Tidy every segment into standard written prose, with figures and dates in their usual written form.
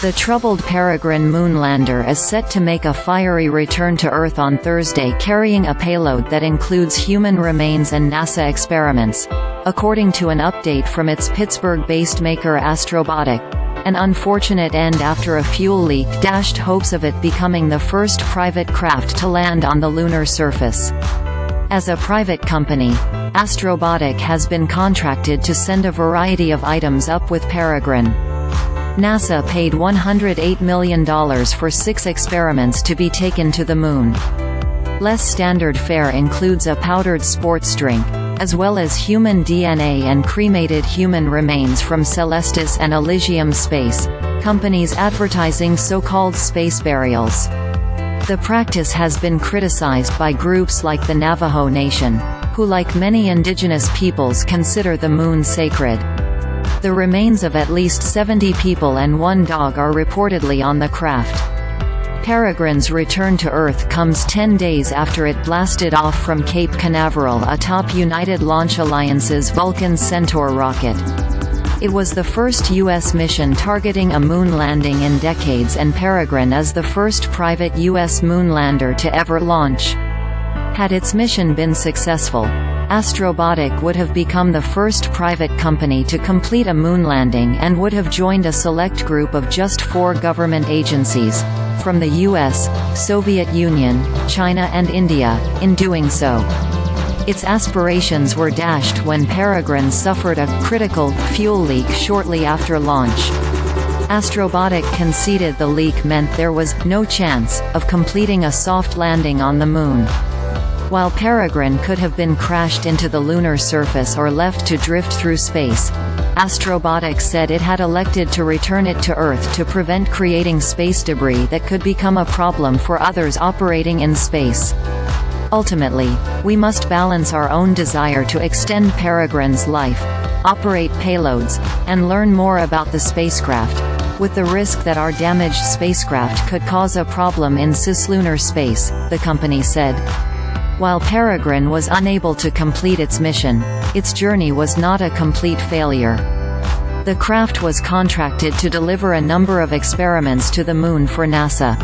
The troubled Peregrine moonlander is set to make a fiery return to Earth on Thursday, carrying a payload that includes human remains and NASA experiments, according to an update from its Pittsburgh-based maker Astrobotic. An unfortunate end after a fuel leak dashed hopes of it becoming the first private craft to land on the lunar surface. As a private company, Astrobotic has been contracted to send a variety of items up with Peregrine. NASA paid $108 million for 6 experiments to be taken to the Moon. Less standard fare includes a powdered sports drink, as well as human DNA and cremated human remains from Celestis and Elysium Space, companies advertising so-called space burials. The practice has been criticized by groups like the Navajo Nation, who, like many indigenous peoples, consider the Moon sacred. The remains of at least 70 people and 1 dog are reportedly on the craft. Peregrine's return to Earth comes 10 days after it blasted off from Cape Canaveral atop United Launch Alliance's Vulcan Centaur rocket. It was the first U.S. mission targeting a moon landing in decades, and Peregrine is the first private U.S. moonlander to ever launch. Had its mission been successful, Astrobotic would have become the first private company to complete a moon landing and would have joined a select group of just 4 government agencies, from the US, Soviet Union, China and India, in doing so. Its aspirations were dashed when Peregrine suffered a critical fuel leak shortly after launch. Astrobotic conceded the leak meant there was no chance of completing a soft landing on the Moon. While Peregrine could have been crashed into the lunar surface or left to drift through space, Astrobotic said it had elected to return it to Earth to prevent creating space debris that could become a problem for others operating in space. Ultimately, we must balance our own desire to extend Peregrine's life, operate payloads, and learn more about the spacecraft, with the risk that our damaged spacecraft could cause a problem in cislunar space, the company said. While Peregrine was unable to complete its mission, its journey was not a complete failure. The craft was contracted to deliver a number of experiments to the Moon for NASA.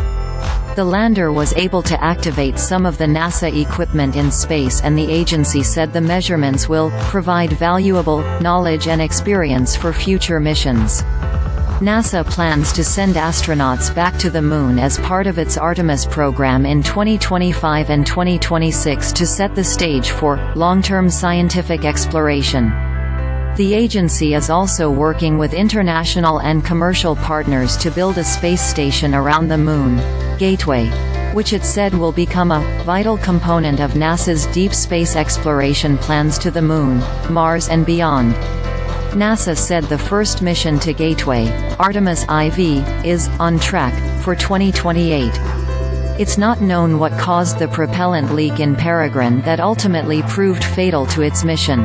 The lander was able to activate some of the NASA equipment in space, and the agency said the measurements will provide valuable knowledge and experience for future missions. NASA plans to send astronauts back to the Moon as part of its Artemis program in 2025 and 2026 to set the stage for long-term scientific exploration. The agency is also working with international and commercial partners to build a space station around the Moon, Gateway, which it said will become a vital component of NASA's deep space exploration plans to the Moon, Mars and beyond. NASA said the first mission to Gateway, Artemis IV, is on track for 2028. It's not known what caused the propellant leak in Peregrine that ultimately proved fatal to its mission.